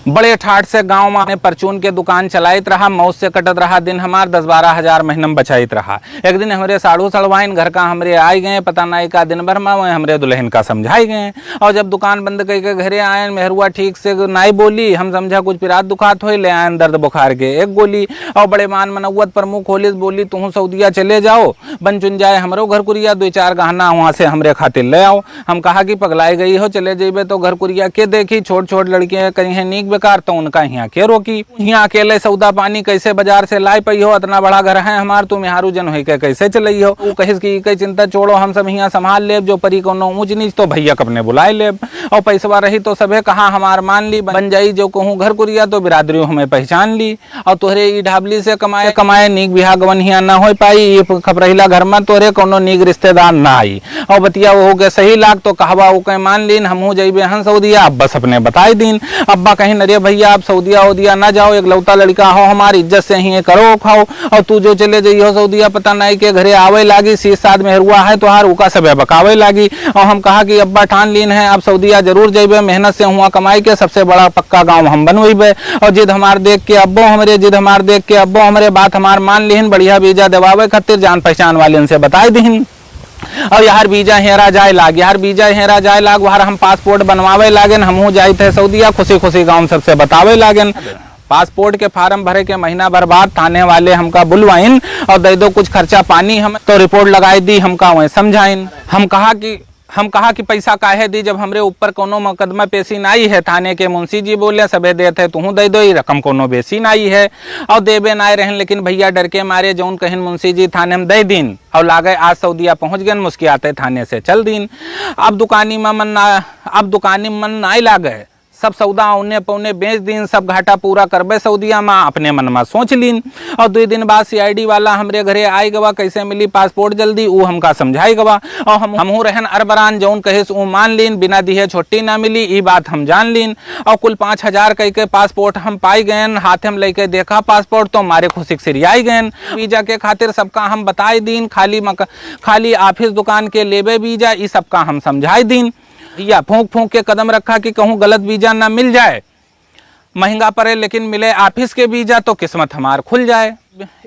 बड़े ठाठ से गांव में परचून के दुकान चलाइत रहा, मौत से कटत रहा दिन हमार 10-12 हजार महीना में बचाइत रहा। एक दिन हमरे साड़ू सड़वाइन घर का हमरे आई गए, पता नहीं का दिन भर में हमरे दुल्हन का समझाई गए। और जब दुकान बंद करके घरे आए, मेहरुआ ठीक से नहीं बोली, हम समझा कुछ पिरात दुखात हो, ले आए दर्द बुखार के एक गोली। और बड़े मान मनौवत पर मुँह खोलिस बोली, तुम सऊदिया चले जाओ, बन चुन जाए हमरो घर कुरिया, 2-4 गहना वहाँ से हमरे खातिर ले आओ। हम कहा कि पगलाई गई हो, चले जेबे तो घर कुरिया के देखी, छोट छोट लड़कियां कहीं है नीक बेकार, तो उनका यहाँ के रोकी। यहाँ अकेले सौदा पानी कैसे बाजार से लाई पई हो, इतना बड़ा घर है हमार, तुम यहाँ जन हो के कैसे चलई हो। वो कहिस की कई चिंता छोड़ो, हम सब यहाँ संभाल लेब, जो परी कोनो ऊंच नीच तो भैया अपने बुलाए लेब, और पैसवा रही तो सभे कहा हमार मान ली, बन जाई जो कहूँ घर कुरिया तो बिरादरी हमें पहचान ली। और तोहरे ई ढाबली से कमाए कमाए नीक बिहा गवन हिया ना हो पाई, ये खबरहिला घर में तोहरे कोनो नीक रिश्तेदार ना आई। और बतिया वो के सही लाग तो कहवा वो कहीं मान लीन, हमहू जइबे हन सऊदिया, अब बस अपने बताई दीन। अब्बा कहीं नरे भैया आप सऊदिया उदिया ना जाओ, एक लौता लड़का हो, हमारी इज्जत से ही करो खाओ, और तू जो चले जाइयो सऊदिया पता नहीं के घरे आवे लागी, 6-7 मेहरुआ है तो हार उका सब बकावे लागी। और हम कहा कि अब्बा ठान लीन है आप सऊदिया जरूर जइबे, मेहनत से हुआ कमाई के सबसे बड़ा पक्का गाँव हम बनवेबे। और जिद हमार देख के अब्बो हमरे, जिद हमार देख के अब्बो हमरे, बात हमार मान लीन, बढ़िया वीजा दिवावे खातिर जान पहचान वाले से बताई दीन। और यार वीजा हेरा जाए लाग, यार वीजा हेरा जाए लाग, वहां हम पासपोर्ट बनवावे लागेन, हमहू जाए थे सऊदिया, खुशी खुशी गाँव सबसे बतावे लागेन। पासपोर्ट के फार्म भरे के महीना बर्बाद, थाने वाले हमका बुलवाइन और दे दो कुछ खर्चा पानी, हम तो रिपोर्ट लगाई दी, हमका वहीं समझाइन। हम कहा कि पैसा काहे दी, जब हमरे ऊपर कोनो मुकदमा पेशी नाई है, थाने के मुंशी जी बोले सबे देते तू दे दो, रकम कोनो बेसी नाई है। और देबे नाई रहन, लेकिन भैया डर के मारे जौन कहन मुंशी जी थाने में दे दिन, और लागे आज सऊदिया पहुंच गए, मुस्कियाते थाने से चल दिन। अब दुकानी में मन नाई लागे, सब सौदा औने पौने बेच दिन, सब घाटा पूरा करबे सऊदिया में, अपने मन में सोच लीन। और 2 दिन बाद CID वाला हमरे घरे आई गवा, कैसे मिली पासपोर्ट जल्दी, वो हमका समझाई गवा। और हमहू रहन अरबरान, जौन कहिस वो मान लीन, बिना दिए छुट्टी ना मिली, ये बात हम जान लीन। और कुल 5,000 कह के पासपोर्ट हम पाई गए, हाथ में लेके देखा पासपोर्ट तो मारे खुशी सिरियाई गए। वीजा के खातिर सबका हम बताई दीन, खाली ऑफिस दुकान के लेबे वीजा, ये सबका हम समझाई दीन। या फूंक के कदम रखा कि कहूँ गलत वीजा ना मिल जाए, महंगा पड़े लेकिन मिले ऑफिस के वीजा तो किस्मत हमार खुल जाए।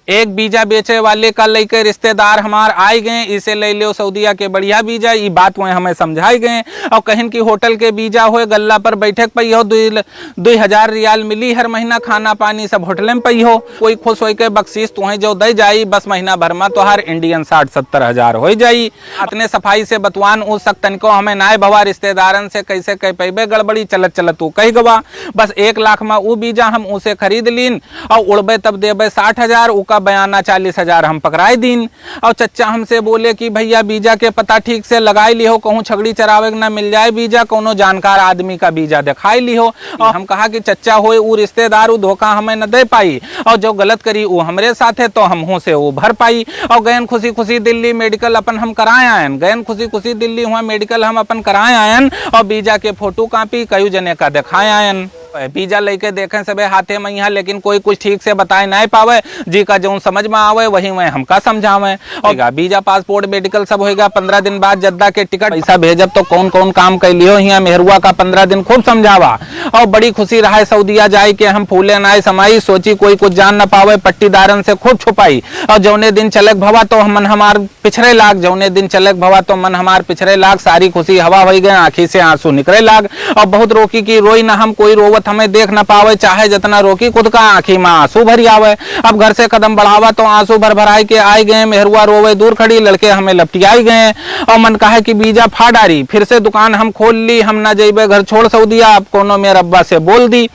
एक वीजा बेचे वाले का लेके रिश्तेदार हमार आई गए, इसे ले लो सऊदिया के बढ़िया वीजा, ये बात वह हमें समझाई गए। और कहीं की होटल के वीजा हो, गल्ला पर बैठक पई हो, 2,000 रियाल मिली हर महीना, खाना पानी सब होटल में पई हो, कोई खुश हो के बख्शीश तुम्हें जो दे जाई, बस महीना भर में तो हर इंडियन 60-70 हजार हो जाई। अपने सफाई से बतवान उ सकतन को हमें नाय भवा, रिश्तेदारन से कैसे कह पैबे गड़बड़ी, चलत तू कह गवा, बस 1 लाख में वो वीजा हम उसे खरीद लीन, और उड़बे तब देबे 60,000, का बयाना 40,000 हम पकड़ाई दीन। और चच्चा हमसे बोले कि भैया वीजा के पता ठीक से लगाई ली हो, कहूँ छगड़ी चरावे ना मिल जाए वीजा, कोनो जानकार आदमी का वीजा दिखाई ली हो। और हम कहा कि चच्चा होए वो रिश्तेदार वो धोखा हमें न दे पाई, और जो गलत करी वो हमरे साथ है तो हम से वो भर पाई। और गयन खुशी खुशी दिल्ली मेडिकल अपन हम कराए आयन, गयन खुशी खुशी दिल्ली हुआ मेडिकल हम अपन कराए आयन, और वीजा के फोटो कॉपी कई जने का दिखाए आयन। वीजा लेके देखें सबे हाथे में यहाँ, लेकिन कोई कुछ ठीक से बताए नहीं पावे, जी का जो समझ में आवे वही वह हमका समझावे। और वीजा पासपोर्ट मेडिकल सब होएगा, 15 दिन बाद जद्दा के टिकट पैसा भेजब तो कौन कौन काम कर लियो, यहाँ मेहरुआ का 15 दिन खूब समझावा। और बड़ी खुशी रहा सऊदिया जाए के, हम फूले नाय समाई, सोची कोई कुछ जान न पावे, पट्टीदारन से खूब छुपाई। और जौने दिन चलक भवा तो मन हमार पिछड़े लाग, जौने दिन चलक भवा तो मन हमार पिछड़े लाग, सारी खुशी हवा हो गए, आँखी से आंसू निकले लाग। और बहुत रोकी की रोई न हम, कोई रोवत हमें देख न पावे, चाहे जितना रोकी खुद का आंखी में आंसू भरी आवे। अब घर से कदम बढ़ावा तो आंसू भर भराई के आई गए, मेहरुआ रोवे दूर खड़ी, लड़के हमें लपटियाई गए। और मन कहा कि वीजा फाड़ारी, फिर से दुकान हम खोल ली, हम ना जेबे घर छोड़ सऊदिया, अब कोनो मेरे अब्बा से बोल दी,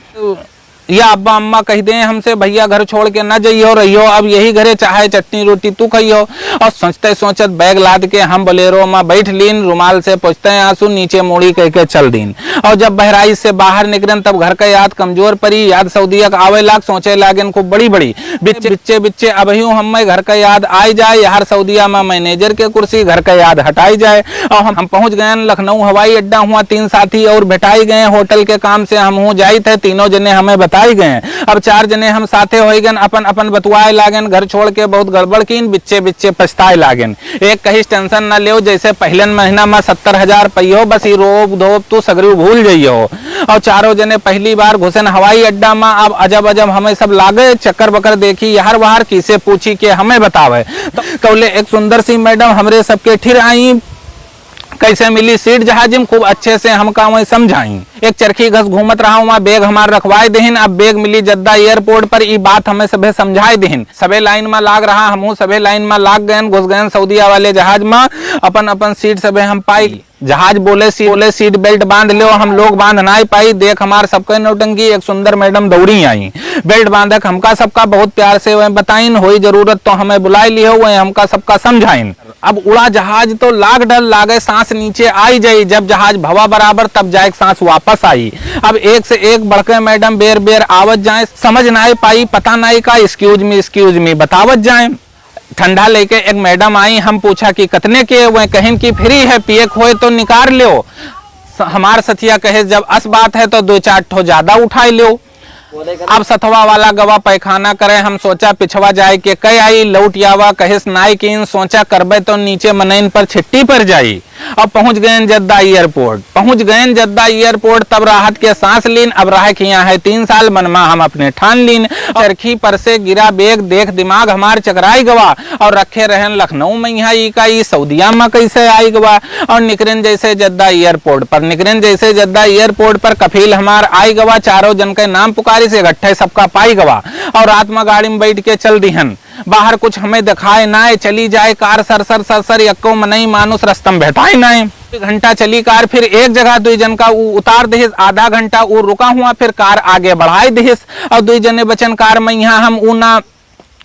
या अब्बा अम्मा कह दे हमसे भैया घर छोड़ के न जाइयो रहियो, अब यही घरे चाहे चटनी रोटी तू खाइयो। और सोचते सोचत बैग लाद के हम बोलेरो में बैठ लीन, रुमाल से पोंछते आंसू नीचे मोड़ी कह के चल दीन। और जब बहराइच से बाहर निकलन तब घर का याद कमजोर पड़ी, याद सऊदिया आवे लाग, सोचे लागन खूब बड़ी बड़ी, बिच्चे अब यूं हमें घर का याद आई जाए, यार सऊदिया में मैनेजर के कुर्सी, घर का याद हटाई जाए। और हम पहुंच गए लखनऊ हवाई अड्डा, हुआ 3 साथी और बैठाई गए, होटल के काम से हम जाई थे, तीनों जने हमें बता आई गए। अब 4 जने हम साथे हो गए, अपन अपन बतुआए लागन, घर छोड़ के बहुत गड़बड़ कीन, बिच्चे बिच्चे पछताए लागन। एक कहीं टेंशन न ले, जैसे पहले महीना में 70,000 पैयो, बस ही रोब धोब तू सगरी भूल जाइयो। और चारों जने पहली बार घुसन हवाई अड्डा में। अब अजब अजब हमें सब लागे, चक्कर बकर देखी यार बाहर, किसे पूछी के हमें बतावे। तो कौले एक सुंदर सी मैडम हमरे सबके ठिर आई, कैसे मिली सीट जहाज में, खूब अच्छे से हमका वही समझाई। एक चरखी घस घूमत रहा वहाँ, बैग हमार रखवाए देहिन। अब बैग मिली जद्दा एयरपोर्ट पर, ई बात हमें सबे समझाए देहिन। सबे लाइन में लाग रहा, हमहू सबे लाइन में लाग गए, घुस गए सऊदिया वाले जहाज में। अपन अपन सीट सबे हम पाई। जहाज बोले सीट बेल्ट बांध लो, हम लोग बांध ना पाई। देख हमार सबके नौटंकी, एक सुंदर मैडम दौड़ी आई, बेल्ट बांधक हमका सबका बहुत प्यार से वह बताइन, होई जरूरत तो हमें बुलाई लियो, वह हमका सबका समझाइन। अब उड़ा जहाज तो लाग डर लागे, सांस नीचे आई जाई। जब जहाज भवा बराबर तब जाए सांस वापस आई। अब एक से एक बढ़के मैडम बेर बेर आवत जाए, समझ ना पाई, पता नहीं का एक्सक्यूज मी बतावत जाए। ठंडा लेके एक मैडम आई, हम पूछा कि कितने के, वह कहीं की फ्री है, पिए खोए तो निकाल लो। हमार सथिया कहे जब अस बात है तो 2-4 ठो ज्यादा उठाई लो। अब सथवा वाला गवा पैखाना करे, हम सोचा पिछवा जाए के कई आई, लौट यावा कहिस नाई कीन, सोचा करबे तो नीचे मनैन पर छिट्टी पर जाई। अब पहुंच गए जद्दा एयरपोर्ट, तब राहत के सांस लीन। अब राह किया है 3 साल, मनमा हम अपने ठान लीन। चरखी पर से गिरा बेग, देख दिमाग हमार चकराई गवा। और रखे रहन लखनऊ में यहाँ ई का, ई सऊदिया में कैसे आई गवा। और निकरन जैसे जद्दा एयरपोर्ट पर कफील हमार आई गवा। चारों जन के नाम पुकारी से इकट्ठे सबका पाई गवा। और रात में गाड़ी में बैठ के चल दिहन। बाहर कुछ हमें दिखाए ना, चली जाए कार सर यक्को मनई मानुस रस्तम बैठाए ना। घंटा चली कार, फिर एक जगह 2 जन का उतार दिहिस। आधा घंटा वो रुका हुआ, फिर कार आगे बढ़ाए दिहिस। और 2 जने बचन कार में यहाँ हम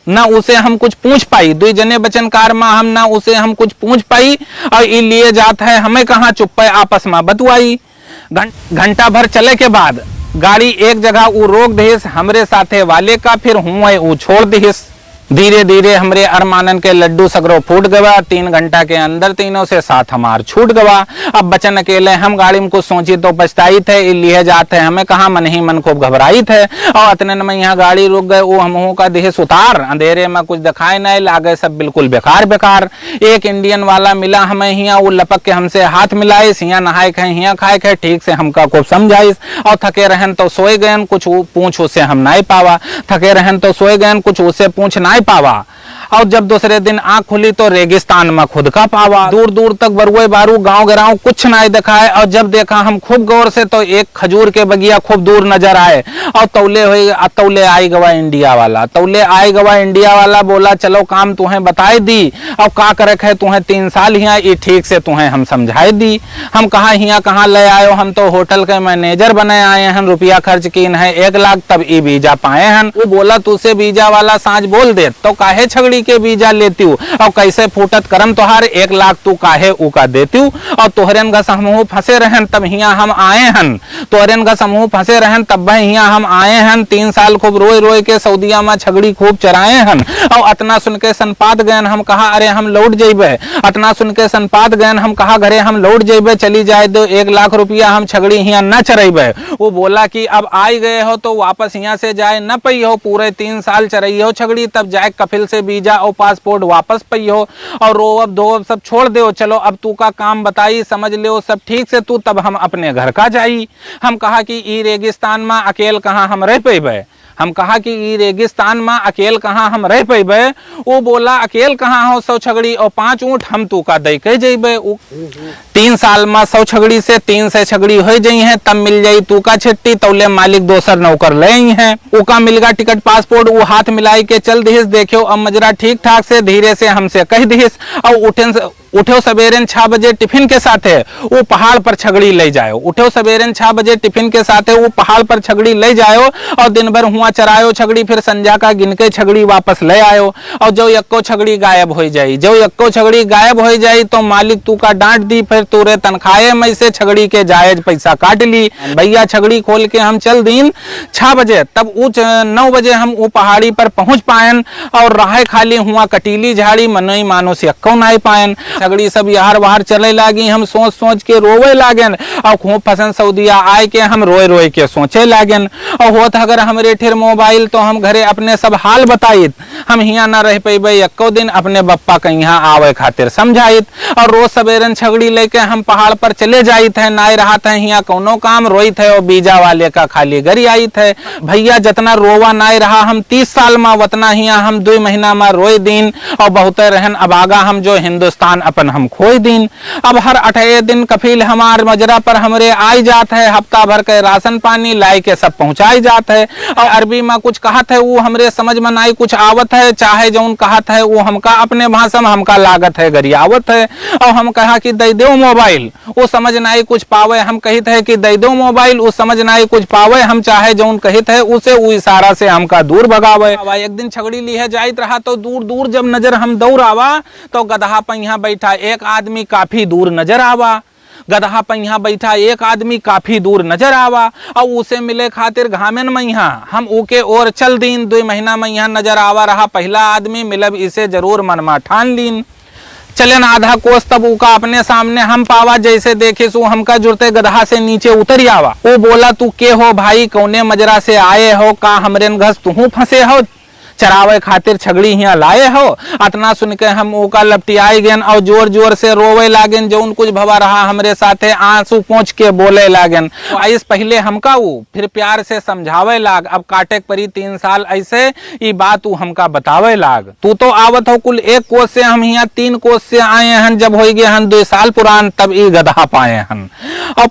ना उसे हम कुछ पूछ पाई। 2 जने बचन कार में हम ना उसे हम कुछ पूछ पाई। और ये लिए जात है हमें कहाँ चुप पे आपस में बतुआई। घंटा भर चले के बाद गाड़ी एक जगह वो रोक दिहिस हमरे साथे वाले का, फिर हुए वो छोड़ दिहिस। धीरे धीरे हमरे अरमानन के लड्डू सगरो फूट गवा। 3 घंटा के अंदर तीनों से साथ हमार छूट गवा। अब बचन अकेले हम, गाड़ी में कुछ सोची तो पछताई थे, लिए जाते हमें कहा, मन ही मन खूब घबराई थे। और इतने में यहाँ गाड़ी रुक गए, वो हम का देह सुतार, अंधेरे में कुछ दिखाई नहीं लागे, सब बिल्कुल बेकार। एक इंडियन वाला मिला हमें हिया, वो लपक के हमसे हाथ मिलाए, हिया नहाए खाए हिया खाए खाए, ठीक से हमका खूब समझाइस। और थके रहन तो सोए गए, कुछ पूछ उसे हम नहीं पावा। थके रहन तो सोए गए, कुछ उसे पूछ नहीं पावा। और जब दूसरे दिन आंख खुली तो रेगिस्तान में खुद का पावा। दूर दूर तक बरुए बारू गांव गिराव कुछ नहीं दिखा है। और जब देखा हम खूब गौर से तो एक खजूर के बगिया खूब दूर नजर आए। और तौले आई गवा इंडिया वाला बोला चलो काम तुम्हें बताए दी। और का करे है तुम्हें 3 साल हिया, ये ठीक से तुम्हें हम समझाए दी। हम कहा हिया कहाँ ले आयो, हम तो होटल के मैनेजर बने आए हैं, रुपया खर्च कीन है 1 लाख तब ई वीजा पाए हैं। वो बोला तुझसे वीजा वाला सांझ बोल दे तो काहे छगड़ी के वीजा लेती हूँ। और कैसे फूटत करम तोहार 1 लाख तू काहे उका देती हूँ। और तोहरेन का समूह फंसे रहन तब हिया हम आए हन, तब हिया हम आए हन। 3 साल खूब रोए के सऊदिया में छगड़ी खूब चराए हन। और अतना सुन के सनपात गयन, हम कहा अरे हम लौट जेबे। अतना सुन के सनपात गयन, हम कहा घरे हम लौट जेबे, चली जाए दो 1 लाख रुपया हम छगड़ी हिया न चरेबे। वो बोला कि अब आई गए हो तो वापस यहाँ से जाए न पई हो, पूरे 3 साल चरई हो छगड़ी, तब जाए कफिल से वीजा और पासपोर्ट वापस पई हो। और रोअब धोअब सब छोड़ दो, चलो अब तू का काम बताई, समझ ले सब ठीक से तू, तब हम अपने घर का जाई। हम कहा कि ई रेगिस्तान में अकेल कहाँ हम रह पेबे। हम रह पेबे। वो बोला अकेल कहाँ हो, 100 छगड़ी और 5 ऊँट हम तू का दे के जेबे। 3 साल में 100 छगड़ी से 300 छगड़ी हो जाई है, तब मिल जाई तू का छिट्टी। तौले मालिक दोसर नौकर ले हैं, उका मिलगा टिकट पासपोर्ट। वो हाथ मिलाई के चल दिहिस, देखियो अब मजरा ठीक ठाक से, धीरे से हमसे कह दिहिस। और उठो सवेरे 6 बजे टिफिन के साथ वो पहाड़ पर छगड़ी ले जाओ। पहाड़ पर छगड़ी ले जाओ और दिन भर हुआ चरायो छगड़ी, फिर संजा का गिन के छगड़ी वापस ले आयो। और जो यक्को छगड़ी गायब हो जाई, तो मालिक तू का डांट दी, फिर तूरे तनखाए में से छगड़ी के जायज पैसा काट ली। भैया छगड़ी खोल के हम चल दिन 6 बजे, तब 9 बजे हम वो पहाड़ी पर पहुंच पायन। और राह खाली हुआ कटीली झाड़ी, मनोई मानुस यक्को नहीं पायन। छगड़ी सब यार बाहर चले लागी, हम सोच सोच के रोवे लागन और खूब पसंद सऊदिया आए के हम रोए रोए के सोचे लागन। और होत अगर हमरे ठिर मोबाइल तो हम घरे अपने सब हाल बताइत, हम हियाँ ना रह पेबे एको दिन, अपने बप्पा के यहाँ आवे खातिर समझाइत। और रोज सवेरन छगड़ी लेके हम पहाड़ पर चले जाइत है, नाय रहा था हियाँ कोनो काम रोइत है और बीजा वाले का खाली गरी आइत है। भैया जितना रोवा नाय रहा हम 30 साल में वतना हियाँ हम 2 महीना में रोए दिन और बहुत रहन अबागा हम जो हिंदुस्तान अपन हम खोई दिन। अब हर 28 दिन कफील हमार मजरा पर हमरे आई जात है, हफ्ता भर के राशन पानी लाई के सब पहुंचाई जात है। और अरबी में कुछ कहत है वो हमरे समझ में नाई कुछ आवत है, चाहे जौन कहत है वो हमका अपने भाषा में हमका लागत है गरियावत है। और हम कहा कि दे दो मोबाइल, वो समझ नाई कुछ पावे, हम कहित है कि दे दो मोबाइल, वो समझ नाई कुछ पावे, हम चाहे जौन कहित है उसे वो इशारा से हमका दूर भगावे। एक दिन छगड़ी लिए जाइत रहा तो दूर दूर जब नजर हम दौड़ आवा तो गदहा पहिया बैठा एक आदमी काफी दूर नजर आवा। गदहा पहिया बैठा एक आदमी काफी दूर नजर आवा और उसे मिले खातिर घामेन मैया हम ऊके और चल दीन। 2 महीना मैया नजर आवा रहा पहला आदमी मिलब इसे जरूर मनमा ठान लीन। चलन आधा कोस तब उका अपने सामने हम पावा, जैसे देखे सो हमका जुड़ते गदहा से नीचे उतर आवा। वो बोला तू के हो भाई, कौने मजरा से आए हो, का हमरेन घस तू फंसे हो, चरावे खातिर छगड़ी यहाँ लाए हो। अतना सुन के हम ओका लपटियाई गेन और जोर जोर से रोवे लागन, जो कुछ भवा रहा हमरे साथे आंसू पोंछ के बोले लागन। आइस पहले हमका वो फिर प्यार से समझावे लाग, अब काटे परी 3 साल ऐसे ये बात वो हमका बतावे लाग। तू तो आवत हो कुल 1 कोस से, हम यहाँ 3 कोस से आए हैं, जब हो गए हन 2 साल पुरान तब ये गधा पाए हन। अब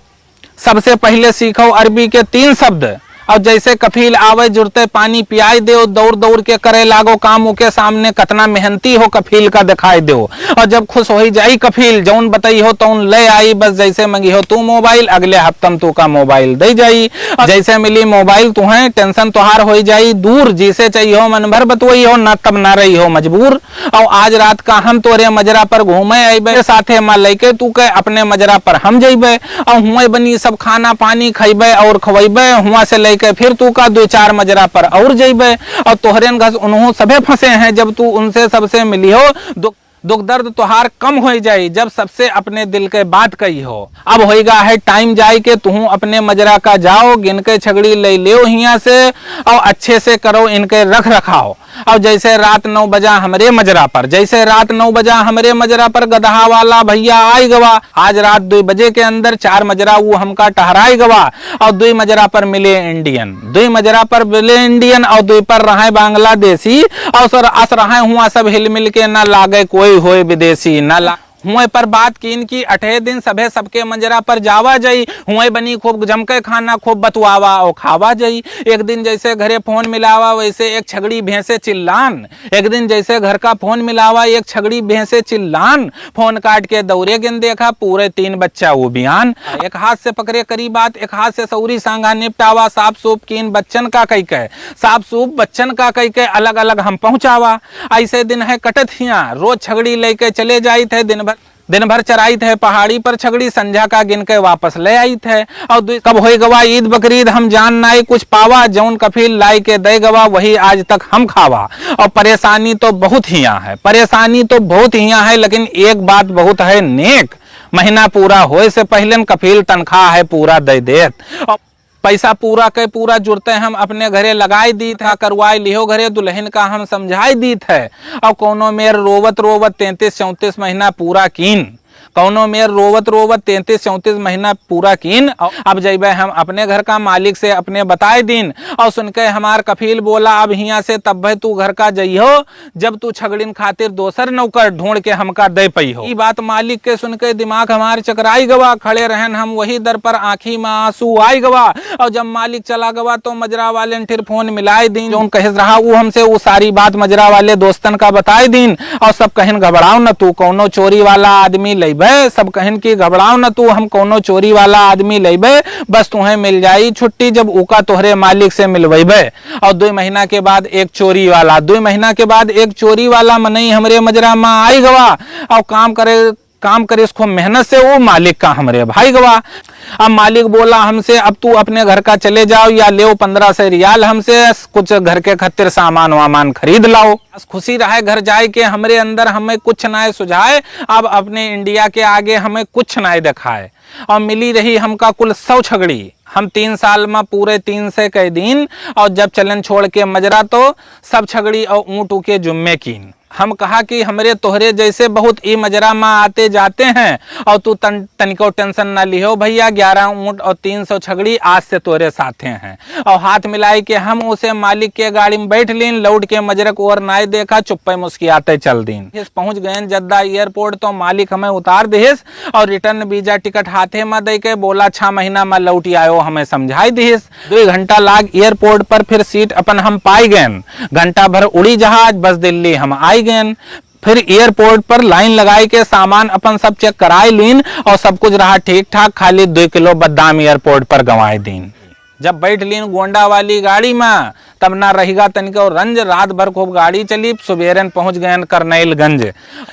सबसे पहले सीखो अरबी के 3 शब्द और जैसे कफील आवे जुड़ते पानी पियाई दो, दौड़ दौड़ के करे लागो काम, के सामने कतना मेहनती हो कफील का दिखाई दो। और जब खुश हो जाई कफील जौन बताई हो तो ले आई, बस जैसे मंगी हो तू मोबाइल अगले हफ्तम तू का मोबाइल दे जाई। जैसे मिली मोबाइल तुम्हें टेंशन तुहार हो जाई दूर, जिसे चाहिए हो मन भर बतवई हो, ना तब ना रही हो मजबूर। और आज रात का हम तोरे मजरा पर घूमे अबे साथे माँ लेके तू के अपने मजरा पर हम जइबे और हुए बनी सब खाना पानी खइबे और खवैबे, हुआ से के फिर तू का 2-4 मजरा पर और जइबे और तोहरेन घस उन्हों सबे फंसे हैं, जब तू उनसे सबसे मिली हो दुख दर्द तुहार कम हो जाई, जब सबसे अपने दिल के बात कही हो। अब होएगा है टाइम जाई के तू अपने मजरा का जाओ, गिनके छगड़ी ले लियो हिया से और अच्छे से करो इनके रख रखाओ। और जैसे रात 9 बजा हमरे मजरा पर, जैसे रात 9 बजा हमरे मजरा पर गदहा वाला भैया आई गवा, आज रात 2 बजे के अंदर 4 मजरा वो हमका टहराई गवा और 2 मजरा पर मिले इंडियन, 2 मजरा पर मिले इंडियन और 2 पर रहे बांग्लादेशी और सर अस रहे हुआ सब हिल मिल के ना लागे कोई होए विदेशी, ना हुए पर बात कीन की 28 दिन सभे सबके मंजरा पर जावा जाई, हुए बनी खूब जमके खाना खूब बतवावा और खावा जाई। एक दिन जैसे घरे फोन मिलावा वैसे एक छगड़ी भैंसे चिल्लान, एक दिन जैसे घर का फोन मिलावा एक छगड़ी भैंसे चिल्लान, फोन काट के दौरे गिन देखा पूरे 3 बच्चा वो बयान। एक हाथ से पकड़े करी बात, एक हाथ से सौरी सांगा निपटावा, साफ सूप कीन बच्चन का कई के, साफ सूप बच्चन का कई के अलग अलग हम पहुंचावा। ऐसे दिन है कटत हिया, रोज छगड़ी लेके चले जाई थे, दिन भर चराई थे पहाड़ी पर छगड़ी, संझा का गिन के वापस ले आई थे। और कब हो गवा ईद बकरीद हम जान नाई कुछ पावा, जौन कफील लाई के दे गवा वही आज तक हम खावा। और परेशानी तो बहुत हिया है, परेशानी तो बहुत हिया है, लेकिन एक बात बहुत है नेक, महीना पूरा होए से पहले कफील तनख्वाह है पूरा दे देत। पैसा पूरा के पूरा जुड़ते हम अपने घरे लगाई दी था, करवाई लिहो घरे दुल्हन का हम समझाई दी थे। और कोनो मेर रोवत रोवत 33-34 महीना पूरा कीन, कौनो मेर रोवत रोवत 33-34 महीना पूरा कीन। अब जब हम अपने घर का मालिक से अपने बताए दिन और सुनके हमार कफील बोला अब हिया से तब भाई तू घर का जइहो जब तू छगड़िन खातिर दोसर नौकर ढूंढ के हमका दे पई हो। ये बात मालिक के सुनके दिमाग हमार चकराई गवा, खड़े रहन हम वही दर पर आंखी में आंसू आई गवा। और जब मालिक चला गवा तो मजरा वाले ने फिर फोन मिलाए दिन, जो कह रहा वो हमसे वो सारी बात मजरा वाले दोस्तन का बताए दिन। और सब कहन घबराओ न तू कौनो चोरी वाला आदमी लेबे, सब कहन की घबराओ न तू हम कोनो चोरी वाला आदमी लेबे, बस तुम्हें मिल जाई छुट्टी जब उका तोहरे मालिक से मिलवेबे। और 2 महीना के बाद एक चोरी वाला, 2 महीना के बाद एक चोरी वाला मनई हमरे मजरा में आई गवा और काम करे काम करे इसको मेहनत से, वो मालिक का हमरे भाई गवा। अब मालिक बोला हमसे अब तू अपने घर का चले जाओ या ले 1500 रियाल हमसे, कुछ घर के खातिर सामान वामान खरीद लाओ। बस खुशी रहे घर जाए के हमरे अंदर हमें कुछ ना सुझाए, अब अपने इंडिया के आगे हमें कुछ ना दिखाए। और मिली रही हमका कुल 100 छगड़ी। हम 3 साल में पूरे 300 के दिन, और जब चलन छोड़ के मजरा तो सब छगड़ी और ऊँट के जुम्मे कीन। हम कहा कि हमरे तोहरे जैसे बहुत ई मजरा में आते जाते हैं, और तू तनिको टेंशन ना लिहो भैया, 11 ऊँट और 300 छगड़ी आज से तोरे साथे हैं। और हाथ मिलाई के हम उसे मालिक के गाड़ी में बैठ लीन, लौट के मजरक और नाय देखा, चुप्पे मुस्कियाते चल दीन। पहुंच गए जद्दा एयरपोर्ट, तो मालिक हमें उतार दिहिस और रिटर्न वीजा टिकट हाथे में दे के बोला 6 महीना में लौटी आयो, हमें समझाई दिहिस। 2 घंटा लाग एयरपोर्ट पर, फिर सीट अपन हम पाई गए। घंटा भर उड़ी जहाज, बस दिल्ली हम आई गए। फिर एयरपोर्ट पर लाइन लगाई के सामान अपन सब चेक कराई लीन, और सब कुछ रहा ठीक ठाक, खाली 2 किलो बादाम एयरपोर्ट पर गंवाई दीन। जब बैठ लीन गोंडा वाली गाड़ी में, तब ना रहेगा तनिको रंज, रात भर खूब गाड़ी चली, सुबेरन पहुंच गए करनैलगंज।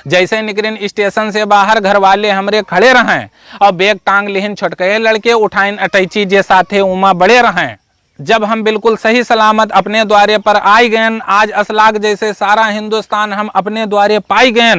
जैसे निकलिन स्टेशन से बाहर, घर वाले हमरे खड़े रहें और बैग टांग लिहिन, छोटके लड़के उठाइन अटैची जे साथे उमा बड़े रहें। जब हम बिल्कुल सही सलामत अपने द्वारे पर आई गए, आज असलाग जैसे सारा हिंदुस्तान हम अपने द्वारे पाई गए।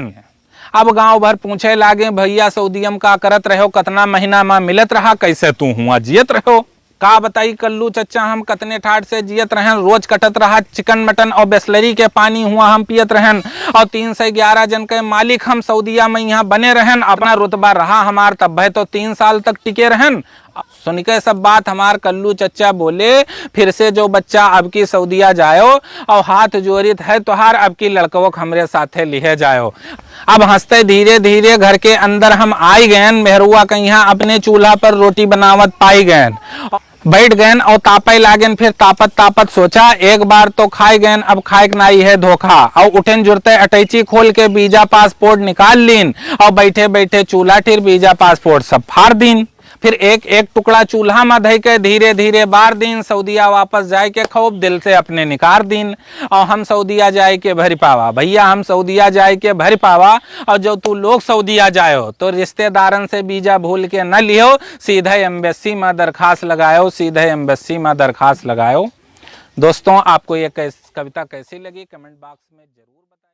अब गांव भर पूछे लागे भैया सऊदीयम का करत रहो, कतना महीना में मिलत रहा, कैसे तू हुआ जियत रहो। का बताई कल्लू चच्चा हम कतने ठाट से जियत रहन, रोज कटत रहा चिकन मटन और बिस्लरी के पानी हुआ हम पियत रहन, और 311 जन के मालिक हम सऊदीया में यहाँ बने रहन। अपना रुतबा रहा हमार तब है तो 3 साल तक टिके रहन। सुन के सब बात हमार कल्लू चच्चा बोले, फिर से जो बच्चा अब की सऊदीया जायो, और हाथ जोड़ित है तोहार अब की लड़कों हमरे साथे लिहे जायो। अब हंसते धीरे धीरे घर के अंदर हम आई गए। मेहरुआ के यहाँ अपने चूल्हा पर रोटी बनावत पाई गए, बैठ गए और तापे लागेन। फिर तापत सोचा एक बार तो खाए गए, अब खाए नाई है धोखा। और उठेन जुड़ते अटैची खोल के वीजा पासपोर्ट निकाल लीन, और बैठे बैठे चूल्हा टिर वीजा पासपोर्ट सब फाड़ दीन। फिर एक एक टुकड़ा चूल्हा में धई के धीरे धीरे बार दिन सऊदीया वापस जाए के खूब दिल से अपने निकार दिन। और हम सऊदीया जाए के भर पावा भैया, हम सऊदीया जाए के भर पावा। और जो तू लोग सऊदीया जायो तो रिश्तेदारन से वीजा भूल के न लियो, सीधे एम्बेसी में दरखास्त लगायो, सीधे एम्बेसी में दरखास्त लगायो। दोस्तों आपको ये कविता कैसी लगी कमेंट बॉक्स में जरूर बताएं।